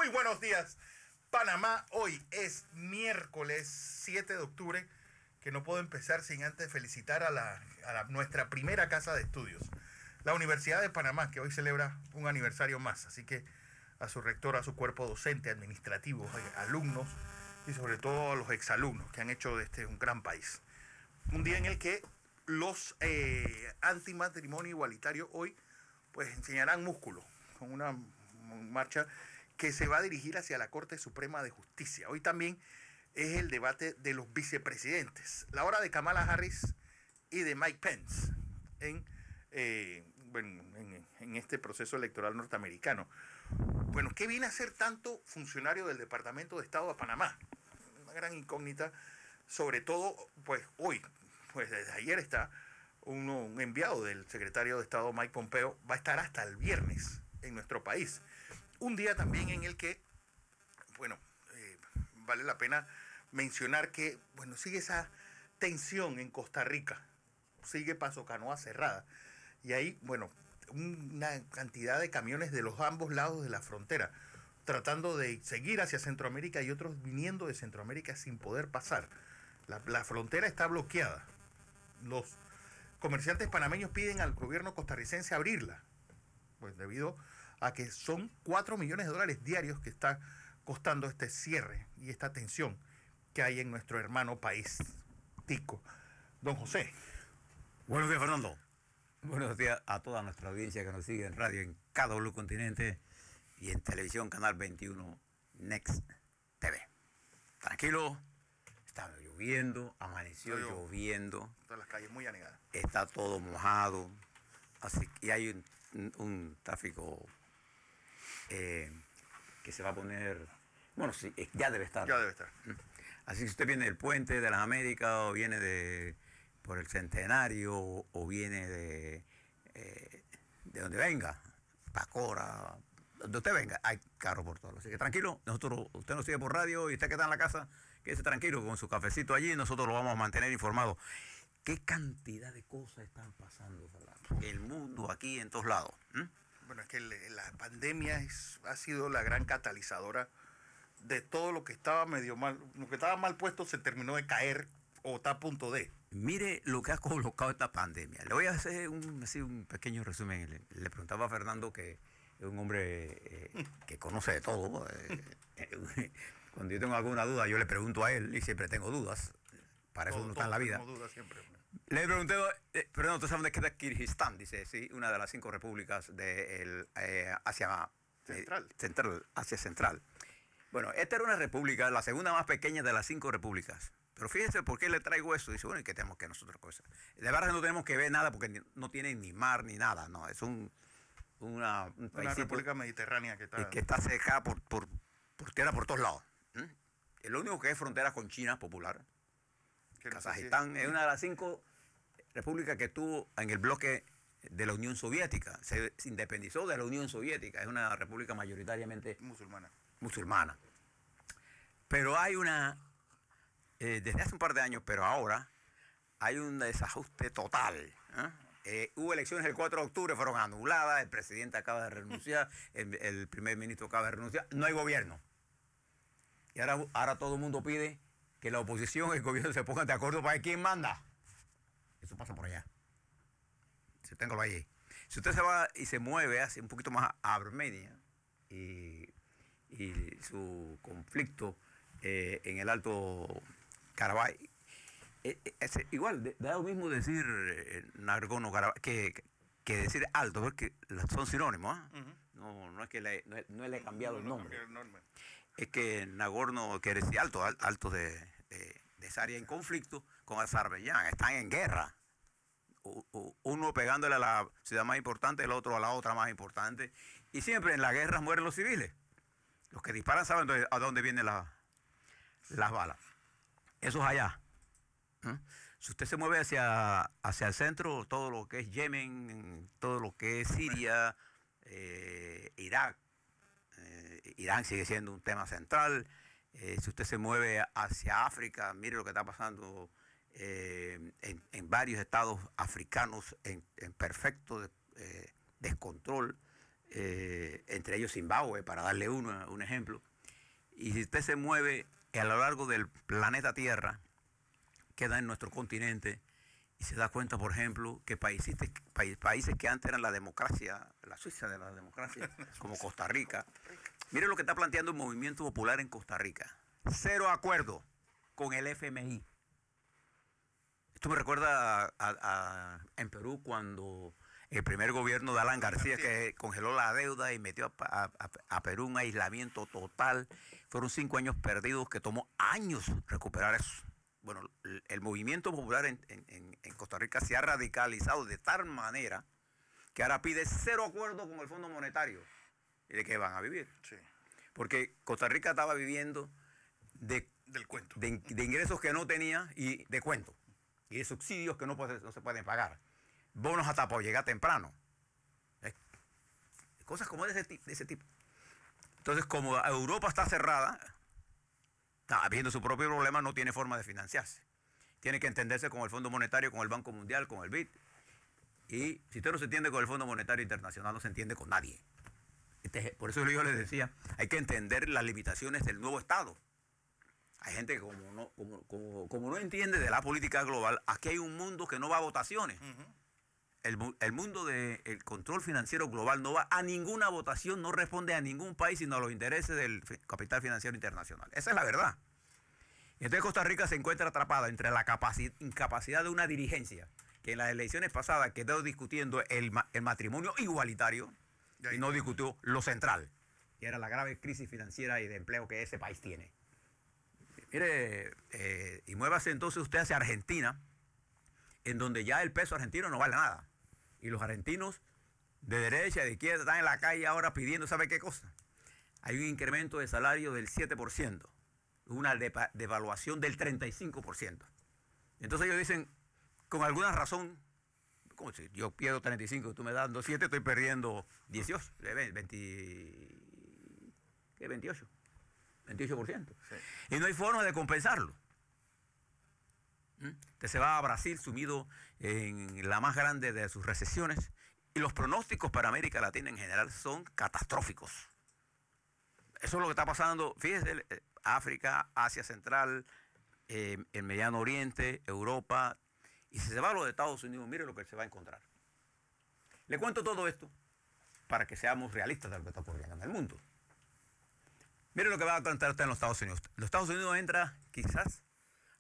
Muy buenos días, Panamá. Hoy es miércoles 7 de octubre, que no puedo empezar sin antes felicitar a nuestra primera casa de estudios, la Universidad de Panamá, que hoy celebra un aniversario más. Así que a su rector, a su cuerpo docente, administrativo, alumnos y sobre todo a los exalumnos que han hecho de este un gran país. Un día en el que los antimatrimonio igualitario hoy pues enseñarán músculo con una marcha que se va a dirigir hacia la Corte Suprema de Justicia. Hoy también es el debate de los vicepresidentes, la hora de Kamala Harris y de Mike Pence en este proceso electoral norteamericano. Bueno, ¿qué viene a ser tanto funcionario del Departamento de Estado a Panamá? Una gran incógnita, sobre todo pues hoy, pues desde ayer está un enviado del secretario de Estado Mike Pompeo, va a estar hasta el viernes en nuestro país. Un día también en el que, bueno, vale la pena mencionar que, bueno, sigue esa tensión en Costa Rica, sigue Paso Canoa cerrada. Y ahí, bueno, una cantidad de camiones de los ambos lados de la frontera, tratando de seguir hacia Centroamérica y otros viniendo de Centroamérica sin poder pasar. La frontera está bloqueada. Los comerciantes panameños piden al gobierno costarricense abrirla, pues debido a que son 4 millones de dólares diarios que está costando este cierre y esta tensión que hay en nuestro hermano país tico. Don José. Buenos días, Fernando. Buenos días a toda nuestra audiencia que nos sigue en radio en KW Continente y en televisión Canal 21 Next TV. Tranquilo, está lloviendo, amaneció lloviendo. Todas las calles muy anegadas. Está todo mojado, así que hay un tráfico que se va a poner, bueno, sí, ya debe estar. Ya debe estar. Así que si usted viene del Puente de las Américas o viene por el Centenario o viene de donde venga, Pacora, donde usted venga, hay carro por todo. Así que tranquilo, usted nos sigue por radio y usted que está en la casa, quédese tranquilo con su cafecito allí, nosotros lo vamos a mantener informado. ¿Qué cantidad de cosas están pasando, Fernando? El mundo aquí en todos lados. Bueno, es que la pandemia ha sido la gran catalizadora de todo lo que estaba medio mal, lo que estaba mal puesto se terminó de caer o está a punto de. Mire lo que ha colocado esta pandemia. Le voy a hacer un pequeño resumen. Le preguntaba a Fernando, que es un hombre que conoce de todo. Cuando yo tengo alguna duda, yo le pregunto a él y siempre tengo dudas. Para eso uno está en la vida. Dudas siempre. Le pregunté, Fernando, ¿tú sabes de qué es Kirguistán? Dice, sí, una de las 5 repúblicas de Asia Central. Asia Central. Bueno, esta era una república, la segunda más pequeña de las 5 repúblicas. Pero fíjese por qué le traigo eso. Dice, bueno, ¿y qué tenemos que nosotros cosas? De verdad que no tenemos que ver nada porque no tiene ni mar ni nada, no. Es una república mediterránea que está cercada por tierra por todos lados. El único que es frontera con China popular. Kazajistán es una de las 5 repúblicas que estuvo en el bloque de la Unión Soviética. Se independizó de la Unión Soviética. Es una república mayoritariamente musulmana. Pero hay desde hace un par de años, pero ahora hay un desajuste total. Hubo elecciones el 4 de octubre, fueron anuladas, el presidente acaba de renunciar, el primer ministro acaba de renunciar, no hay gobierno. Y ahora todo el mundo pide que la oposición y el gobierno se pongan de acuerdo para ver quién manda. Eso pasa por allá. Téngalo ahí. Si usted se va y se mueve hacia un poquito más a Armenia y su conflicto en el Alto Karabaj, igual, da lo mismo decir Nagorno-Karabaj que decir Alto, porque son sinónimos. No es que le he cambiado el nombre. Es que Nagorno quiere decir alto de esa área en conflicto con Azerbaiyán. Están en guerra. Uno pegándole a la ciudad más importante, el otro a la otra más importante. Y siempre en las guerras mueren los civiles. Los que disparan saben a dónde vienen las balas. Eso es allá. Si usted se mueve hacia el centro, todo lo que es Yemen, todo lo que es Siria, Irak, Irán sigue siendo un tema central. Si usted se mueve hacia África, mire lo que está pasando en varios estados africanos en perfecto descontrol. entre ellos Zimbabue, para darle un ejemplo. Y si usted se mueve a lo largo del planeta Tierra, queda en nuestro continente, y se da cuenta, por ejemplo, que países que antes eran la democracia, la Suiza de la democracia, como Costa Rica. Mire lo que está planteando el movimiento popular en Costa Rica. Cero acuerdo con el FMI. Esto me recuerda en Perú cuando el primer gobierno de Alan García, que congeló la deuda y metió a Perú un aislamiento total. Fueron 5 años perdidos que tomó años recuperar eso. Bueno, el movimiento popular en Costa Rica se ha radicalizado de tal manera que ahora pide cero acuerdo con el Fondo Monetario. ¿Y de qué van a vivir? Sí. Porque Costa Rica estaba viviendo del cuento. De ingresos que no tenía y de cuento. Y de subsidios que no se pueden pagar. Bonos hasta por llegar temprano. Cosas como de ese tipo. Entonces, como Europa está cerrada, habiendo su propio problema, no tiene forma de financiarse. Tiene que entenderse con el Fondo Monetario, con el Banco Mundial, con el BID. Y si usted no se entiende con el Fondo Monetario Internacional, no se entiende con nadie. Por eso yo les decía, hay que entender las limitaciones del nuevo Estado. Hay gente que como no entiende de la política global, aquí hay un mundo que no va a votaciones. El mundo del control financiero global no va a ninguna votación, no responde a ningún país, sino a los intereses del capital financiero internacional. Esa es la verdad. Entonces Costa Rica se encuentra atrapada entre la incapacidad de una dirigencia, que en las elecciones pasadas quedó discutiendo el matrimonio igualitario y no discutió lo central, que era la grave crisis financiera y de empleo que ese país tiene. Mire, y muévase entonces usted hacia Argentina, en donde ya el peso argentino no vale nada. Y los argentinos de derecha y de izquierda están en la calle ahora pidiendo, ¿sabe qué cosa? Hay un incremento de salario del 7%, una devaluación del 35%. Entonces ellos dicen, con alguna razón, como si yo pierdo 35, tú me das 7, estoy perdiendo 18, 28%. 28%. Sí. Y no hay forma de compensarlo. Usted se va a Brasil sumido en la más grande de sus recesiones y los pronósticos para América Latina en general son catastróficos. Eso es lo que está pasando, fíjese, África, Asia Central, el Mediano Oriente, Europa, y si se va a los Estados Unidos, mire lo que se va a encontrar. Le cuento todo esto para que seamos realistas de lo que está ocurriendo en el mundo. Mire lo que va a contar usted en los Estados Unidos. Los Estados Unidos entra quizás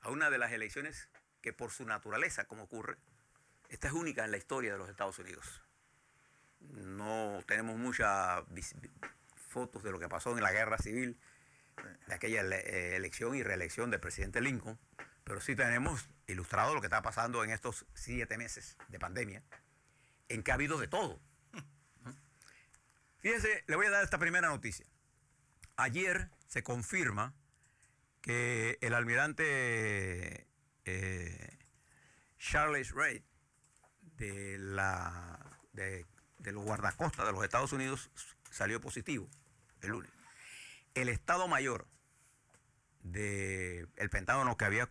a una de las elecciones que por su naturaleza, como ocurre, esta es única en la historia de los Estados Unidos. No tenemos muchas fotos de lo que pasó en la guerra civil, de aquella elección y reelección del presidente Lincoln, pero sí tenemos ilustrado lo que está pasando en estos 7 meses de pandemia, en que ha habido de todo. Fíjense, le voy a dar esta primera noticia. Ayer se confirma que el almirante Charles Reid de los guardacostas de los Estados Unidos salió positivo el lunes. El Estado Mayor del Pentágono, que había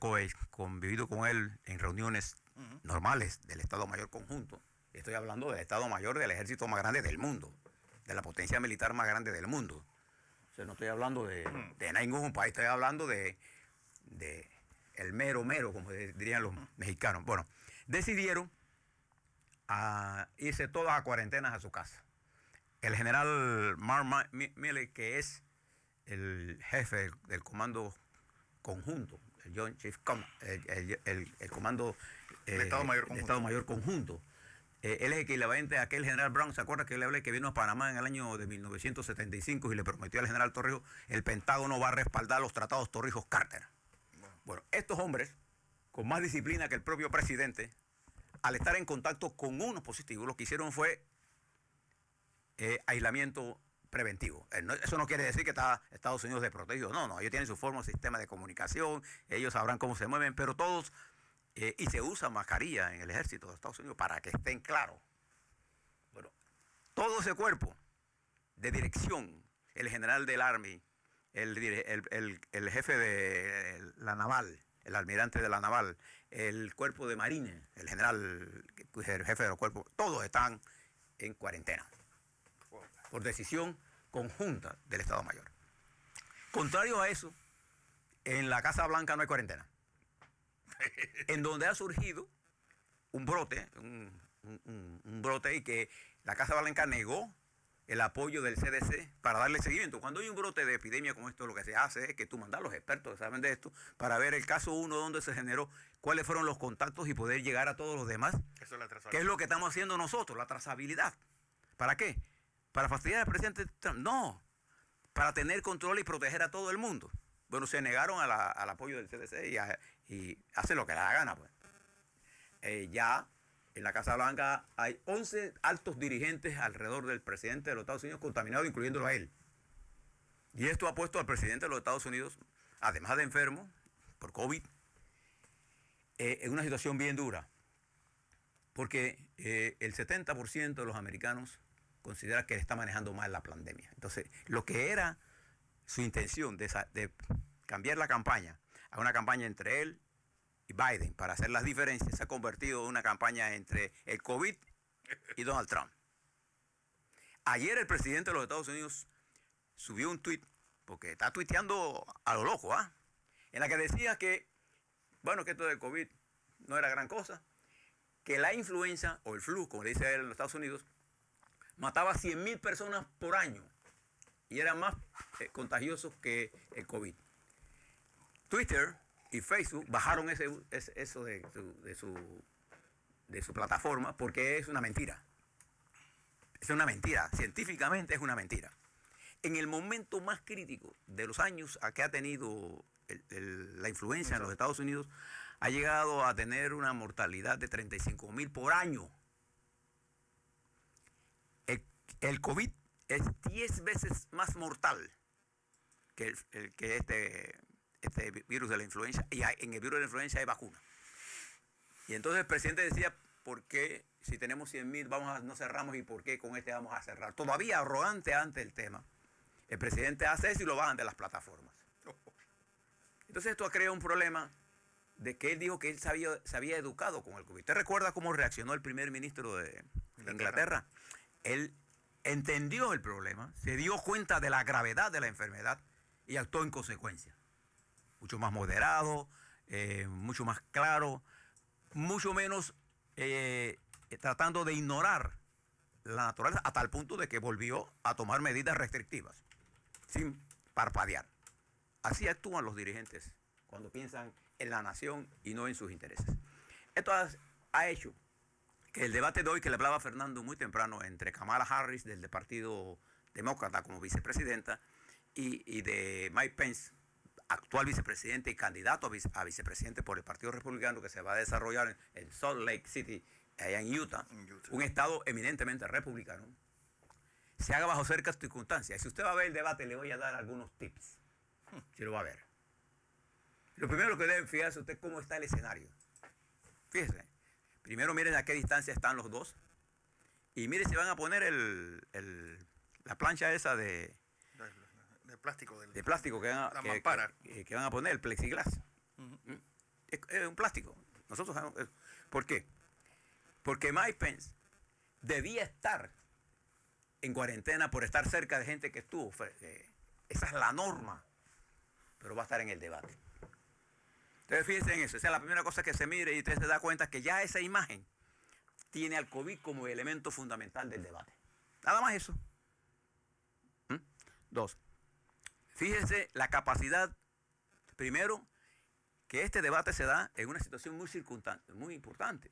convivido con él en reuniones normales del Estado Mayor conjunto, estoy hablando del Estado Mayor del ejército más grande del mundo, de la potencia militar más grande del mundo. O sea, no estoy hablando de ningún país, estoy hablando de el mero, como dirían los mexicanos. Bueno, decidieron irse todos a cuarentenas a su casa. El general Mark Milley, que es el jefe del comando conjunto, el Joint Chief Command, el comando el Estado Mayor Conjunto. Él es equivalente a aquel general Brown, ¿se acuerda que le hablé que vino a Panamá en el año de 1975 y le prometió al general Torrijos, el Pentágono va a respaldar los tratados Torrijos-Carter? Bueno, estos hombres, con más disciplina que el propio presidente, al estar en contacto con unos positivos, lo que hicieron fue aislamiento preventivo. Eso no quiere decir que está Estados Unidos desprotegido. No, ellos tienen su forma, sistema de comunicación, ellos sabrán cómo se mueven, pero todos... y se usa mascarilla en el ejército de Estados Unidos para que estén claros. Bueno, todo ese cuerpo de dirección, el general del Army, el jefe de la naval, el almirante de la naval, el cuerpo de marine, el general, el jefe de los cuerpos, todos están en cuarentena. por decisión conjunta del Estado Mayor. Contrario a eso, en la Casa Blanca no hay cuarentena. En donde ha surgido un brote, un brote y que la Casa Blanca negó el apoyo del CDC para darle seguimiento. Cuando hay un brote de epidemia como esto, lo que se hace es que tú mandas a los expertos que saben de esto para ver el caso 1, dónde se generó, cuáles fueron los contactos y poder llegar a todos los demás. Eso es la trazabilidad. ¿Qué es lo que estamos haciendo nosotros? La trazabilidad. ¿Para qué? ¿Para fastidiar al presidente Trump? No. Para tener control y proteger a todo el mundo. Bueno, se negaron al apoyo del CDC y hacen lo que le da gana, pues. Ya en la Casa Blanca hay 11 altos dirigentes alrededor del presidente de los Estados Unidos contaminados, incluyéndolo a él. Y esto ha puesto al presidente de los Estados Unidos, además de enfermo por COVID, en una situación bien dura. Porque el 70% de los americanos considera que él está manejando mal la pandemia. Entonces, lo que era su intención de cambiar la campaña a una campaña entre él y Biden para hacer las diferencias, se ha convertido en una campaña entre el COVID y Donald Trump. Ayer el presidente de los Estados Unidos subió un tuit, porque está tuiteando a lo loco, en la que decía que, bueno, que esto del COVID no era gran cosa, que la influenza o el flu, como le dice él en los Estados Unidos, mataba a 100,000 personas por año y eran más contagiosos que el COVID. Twitter y Facebook bajaron eso de su plataforma porque es una mentira. Es una mentira. Científicamente es una mentira. En el momento más crítico de los años a que ha tenido la influenza en los Estados Unidos, ha llegado a tener una mortalidad de 35,000 por año. El COVID es 10 veces más mortal que este virus de la influenza, y en el virus de la influenza hay vacuna. Y entonces el presidente decía, ¿por qué si tenemos 100,000 no cerramos y por qué con este vamos a cerrar? Todavía arrogante ante el tema, el presidente hace eso y lo bajan de las plataformas. Entonces esto ha creado un problema de que él dijo que él se había educado con el COVID. ¿Usted recuerda cómo reaccionó el primer ministro de Inglaterra? Él entendió el problema, se dio cuenta de la gravedad de la enfermedad y actuó en consecuencia. Mucho más moderado, mucho más claro, mucho menos tratando de ignorar la naturaleza, hasta el punto de que volvió a tomar medidas restrictivas, sin parpadear. Así actúan los dirigentes cuando piensan en la nación y no en sus intereses. Esto ha hecho que el debate de hoy que le hablaba Fernando muy temprano entre Kamala Harris del Partido Demócrata como vicepresidenta y de Mike Pence, actual vicepresidente y candidato a vicepresidente por el Partido Republicano, que se va a desarrollar en Salt Lake City, allá en Utah, un estado eminentemente republicano, se haga bajo ciertas circunstancias. Y si usted va a ver el debate, le voy a dar algunos tips, si lo va a ver. Lo primero que debe fijarse usted es cómo está el escenario. Fíjese, primero miren a qué distancia están los dos, y mire si van a poner la plancha esa de plástico que van a poner, el plexiglas. Es un plástico. Nosotros sabemos eso. ¿Por qué? Porque Mike Pence debía estar en cuarentena por estar cerca de gente que estuvo. Esa es la norma. Pero va a estar en el debate. Entonces fíjense en eso. Esa es la primera cosa que se mire y usted se da cuenta que ya esa imagen tiene al COVID como elemento fundamental del debate. Nada más eso. Dos. Fíjense la capacidad, primero, que este debate se da en una situación muy importante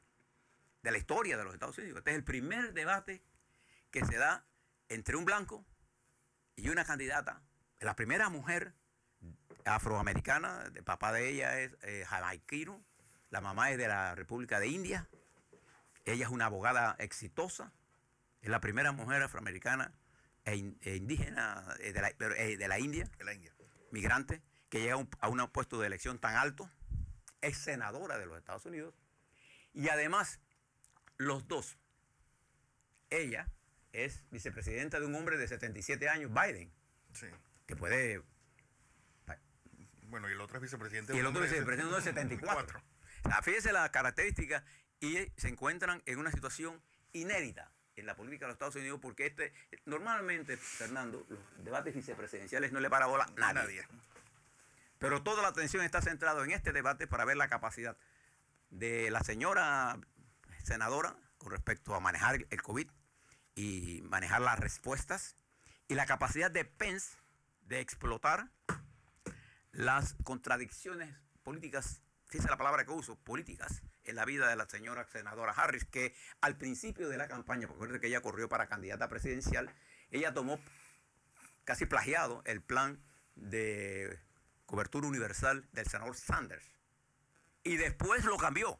de la historia de los Estados Unidos. Este es el primer debate que se da entre un blanco y una candidata, la primera mujer afroamericana, el papá de ella es jamaiquino, la mamá es de la República de India, ella es una abogada exitosa, es la primera mujer afroamericana e indígena de la India, migrante, que llega a un puesto de elección tan alto, es senadora de los Estados Unidos, y además los dos, ella es vicepresidenta de un hombre de 77 años, Biden, sí, que puede... Bueno, y el otro es vicepresidente. Y el otro vicepresidente de 74. Fíjese las características y se encuentran en una situación inédita en la política de los Estados Unidos, porque normalmente, Fernando, los debates vicepresidenciales no le para bola a nadie. Pero toda la atención está centrada en este debate para ver la capacidad de la señora senadora con respecto a manejar el COVID y manejar las respuestas, y la capacidad de Pence de explotar las contradicciones políticas, fíjese la palabra que uso, políticas, en la vida de la señora senadora Harris, que al principio de la campaña, porque recuerde que ella corrió para candidata presidencial, ella tomó casi plagiado el plan de cobertura universal del senador Sanders, y después lo cambió.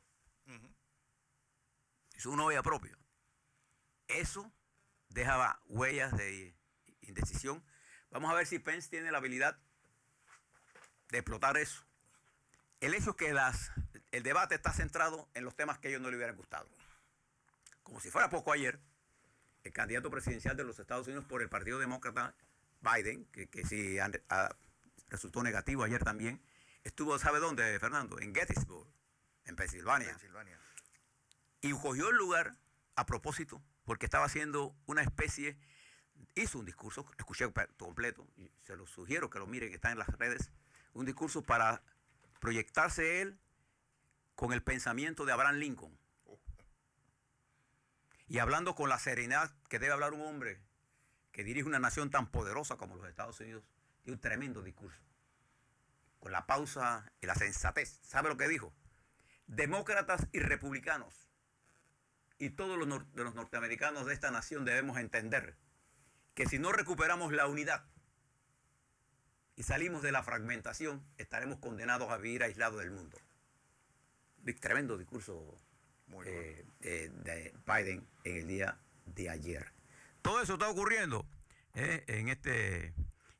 Hizo una huella propia. Eso dejaba huellas de indecisión. Vamos a ver si Pence tiene la habilidad de explotar eso. El hecho es que el debate está centrado en los temas que a ellos no les hubieran gustado. Como si fuera poco ayer, el candidato presidencial de los Estados Unidos por el Partido Demócrata, Biden, que sí resultó negativo ayer también, estuvo, ¿sabe dónde, Fernando? En Gettysburg, en Pensilvania. Y cogió el lugar a propósito, porque estaba haciendo una especie, hizo un discurso, escuché completo, y se lo sugiero que lo miren, que está en las redes, un discurso para proyectarse él con el pensamiento de Abraham Lincoln. Y hablando con la serenidad que debe hablar un hombre que dirige una nación tan poderosa como los Estados Unidos, y un tremendo discurso. Con la pausa y la sensatez. ¿Sabe lo que dijo? Demócratas y republicanos y todos los norteamericanos de esta nación debemos entender que si no recuperamos la unidad y salimos de la fragmentación, estaremos condenados a vivir aislados del mundo. Tremendo discurso de Biden en el día de ayer. Todo eso está ocurriendo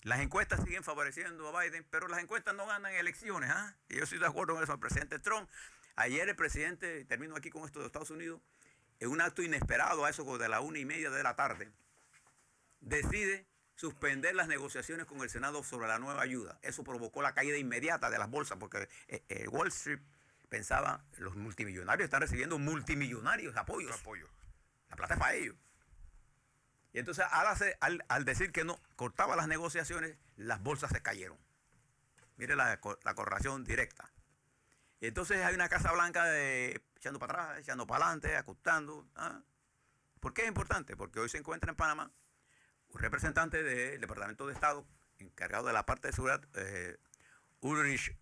las encuestas siguen favoreciendo a Biden, pero las encuestas no ganan elecciones. Y yo estoy de acuerdo con eso. El presidente Trump, ayer el presidente, termino aquí con esto de Estados Unidos, en un acto inesperado a eso de la 1:30 de la tarde, decide suspender las negociaciones con el Senado sobre la nueva ayuda. Eso provocó la caída inmediata de las bolsas, porque Wall Street pensaba, los multimillonarios están recibiendo multimillonarios apoyos. La plata es para ellos. Y entonces al decir que no cortaba las negociaciones, las bolsas se cayeron. Mire la correlación directa. Y entonces hay una Casa Blanca echando para atrás, echando para adelante, acostando. ¿Por qué es importante? Porque hoy se encuentra en Panamá un representante del Departamento de Estado encargado de la parte de seguridad, Ulrich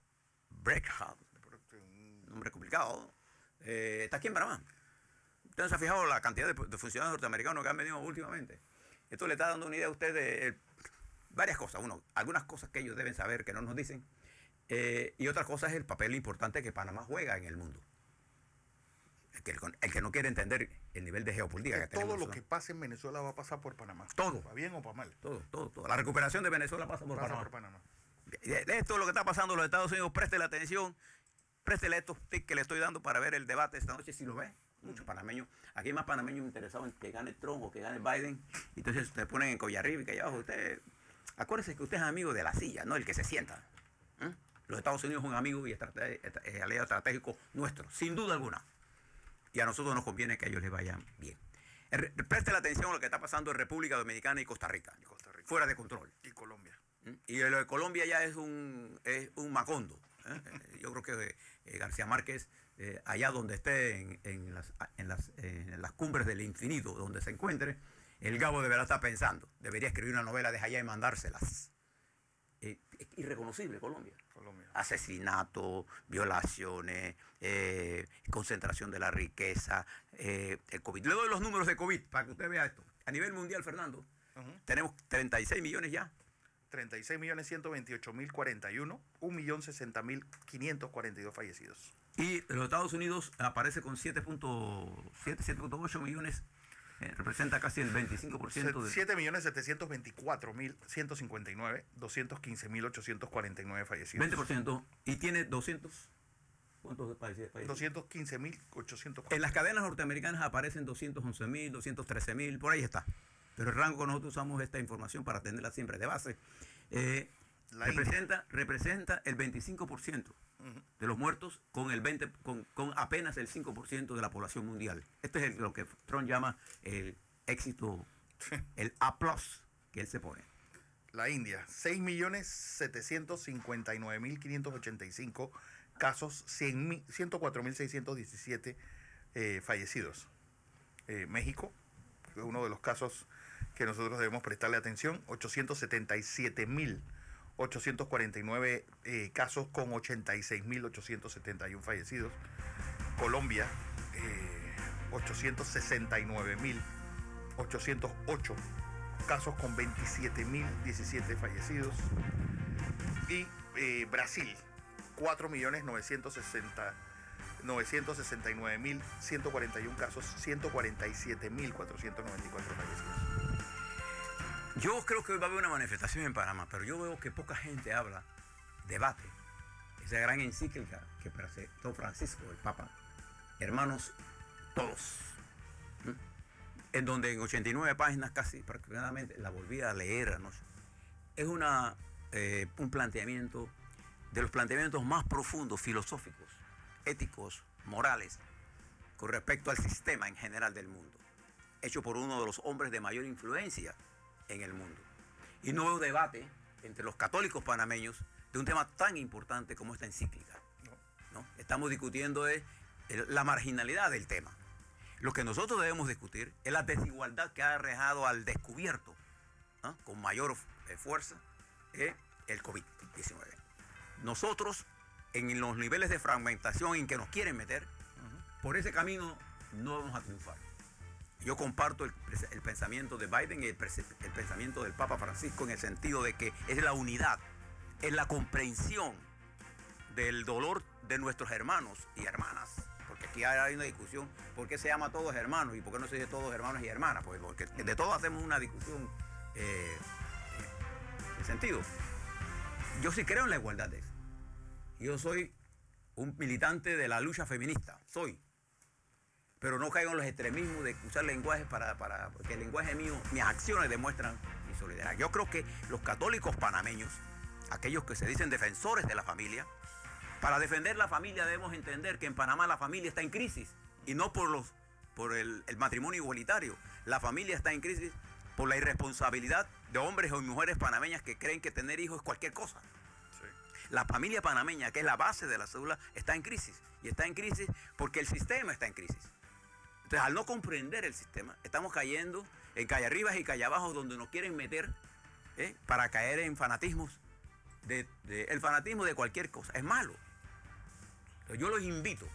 Breckhardt, un nombre complicado, está aquí en Panamá. Ustedes se han fijado la cantidad de funcionarios norteamericanos que han venido últimamente. Esto le está dando una idea a ustedes de varias cosas. Algunas cosas que ellos deben saber que no nos dicen. Y otra cosa es el papel importante que Panamá juega en el mundo. El que no quiere entender el nivel de geopolítica que tenemos. Todo lo que pase en Venezuela va a pasar por Panamá. Todo. ¿Para bien o para mal? Todo. La recuperación de Venezuela pasa por Panamá. Esto es lo que está pasando en los Estados Unidos. Préstele atención. Préstele estos tips que le estoy dando para ver el debate esta noche, si lo ve. Muchos panameños. Aquí hay más panameños interesados en que gane Trump o que gane Biden. Entonces ustedes ponen en Collarriba y que allá abajo. Acuérdense que usted es amigo de la silla, no el que se sienta. Los Estados Unidos es un amigo y aliado estratégico nuestro, sin duda alguna. Y a nosotros nos conviene que a ellos les vayan bien. Preste la atención a lo que está pasando en República Dominicana y Costa Rica. Fuera de control. Y Colombia. Y lo de Colombia ya es un macondo. Yo creo que García Márquez, allá donde esté en las cumbres del infinito, donde se encuentre, el Gabo deberá estar pensando. Debería escribir una novela desde allá y mandárselas. Es irreconocible Colombia. Asesinatos, violaciones, concentración de la riqueza, el COVID. Le doy los números de COVID para que usted vea esto. A nivel mundial, Fernando, tenemos 36 millones ya. 36.128.041, 1.060.542 fallecidos. Y los Estados Unidos aparece con 7.8 millones, representa casi el 25% de... 7.724.159, 215.849 fallecidos. 20%, y tiene 200... ¿Cuántos fallecidos? 215.840. En las cadenas norteamericanas aparecen 211.000, 213.000, por ahí está. Pero el rango que nosotros usamos esta información para tenerla siempre de base. Representa el 25% de los muertos con apenas el 5% de la población mundial. Esto es lo que Trump llama el éxito, el A+ que él se pone. La India, 6.759.585 casos, 104.617 fallecidos. México, uno de los casos que nosotros debemos prestarle atención, 877.849 casos con 86.871 fallecidos. Colombia, 869.808 casos con 27.017 fallecidos. Y Brasil, 4.969.141 casos, 147.494 fallecidos. Yo creo que hoy va a haber una manifestación en Panamá, pero yo veo que poca gente habla, debate, esa gran encíclica que presentó Francisco, el Papa, hermanos todos, en donde en 89 páginas casi prácticamente la volví a leer anoche. Es un planteamiento de los planteamientos más profundos, filosóficos, éticos, morales, con respecto al sistema en general del mundo, hecho por uno de los hombres de mayor influencia en el mundo. Y no veo debate entre los católicos panameños de un tema tan importante como esta encíclica, ¿no? Estamos discutiendo la marginalidad del tema. Lo que nosotros debemos discutir es la desigualdad que ha dejado al descubierto, ¿no?, con mayor fuerza, el COVID-19. Nosotros, en los niveles de fragmentación en que nos quieren meter, por ese camino no vamos a triunfar. Yo comparto el pensamiento de Biden y el pensamiento del Papa Francisco, en el sentido de que es la unidad, es la comprensión del dolor de nuestros hermanos y hermanas. Porque aquí hay una discusión, ¿por qué se llama a todos hermanos y por qué no se dice todos hermanos y hermanas? Pues porque de todos hacemos una discusión en sentido. Yo sí creo en la igualdad de eso. Yo soy un militante de la lucha feminista, pero no caigo en los extremismos de usar lenguaje porque el lenguaje mío, mis acciones demuestran mi solidaridad. Yo creo que los católicos panameños, aquellos que se dicen defensores de la familia, para defender la familia debemos entender que en Panamá la familia está en crisis, y no por el matrimonio igualitario. La familia está en crisis por la irresponsabilidad de hombres o mujeres panameñas que creen que tener hijos es cualquier cosa. Sí. La familia panameña, que es la base de la cédula, está en crisis. Y está en crisis porque el sistema está en crisis. Entonces, al no comprender el sistema, estamos cayendo en calle arriba y calle abajo, donde nos quieren meter para caer en fanatismos. El fanatismo de cualquier cosa es malo. Entonces, yo los invito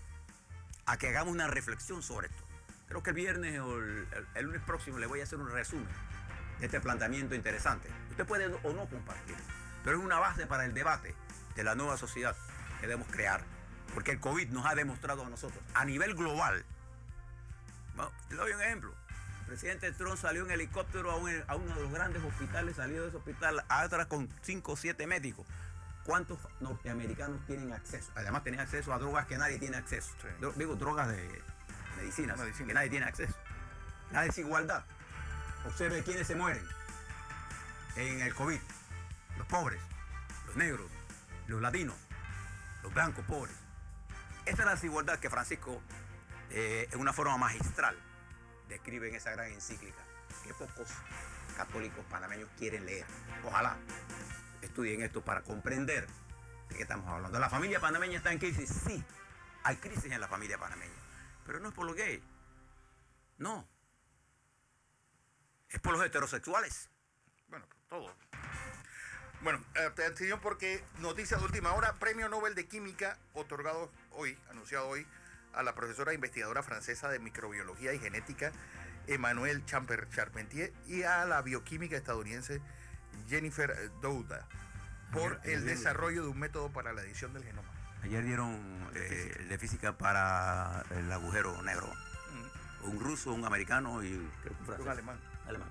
a que hagamos una reflexión sobre esto. Creo que el viernes o el lunes próximo le voy a hacer un resumen de este planteamiento interesante. Usted puede o no compartir, pero es una base para el debate de la nueva sociedad que debemos crear. Porque el COVID nos ha demostrado a nosotros, a nivel global. Bueno, te doy un ejemplo. El presidente Trump salió en helicóptero a uno de los grandes hospitales, salió de ese hospital a otra con 5 o 7 médicos. ¿Cuántos norteamericanos tienen acceso? Además, tienen acceso a drogas que nadie tiene acceso. Sí. Digo, drogas de medicinas que nadie tiene acceso. La desigualdad. Observe quiénes se mueren en el COVID. Los pobres, los negros, los latinos, los blancos pobres. Esta es la desigualdad que Francisco, en una forma magistral, describe en esa gran encíclica, que pocos católicos panameños quieren leer. Ojalá estudien esto para comprender de qué estamos hablando. ¿La familia panameña está en crisis? Sí, hay crisis en la familia panameña, pero no es por los gays, no, es por los heterosexuales. Bueno, por todo. Bueno, atención, porque noticia de última hora: Premio Nobel de Química otorgado hoy, anunciado hoy, a la profesora investigadora francesa de microbiología y genética Emmanuelle Charpentier y a la bioquímica estadounidense Jennifer Doudna por el desarrollo de un método para la edición del genoma. Ayer dieron de física para el agujero negro. Un ruso, un americano y creo que un francés. Un alemán.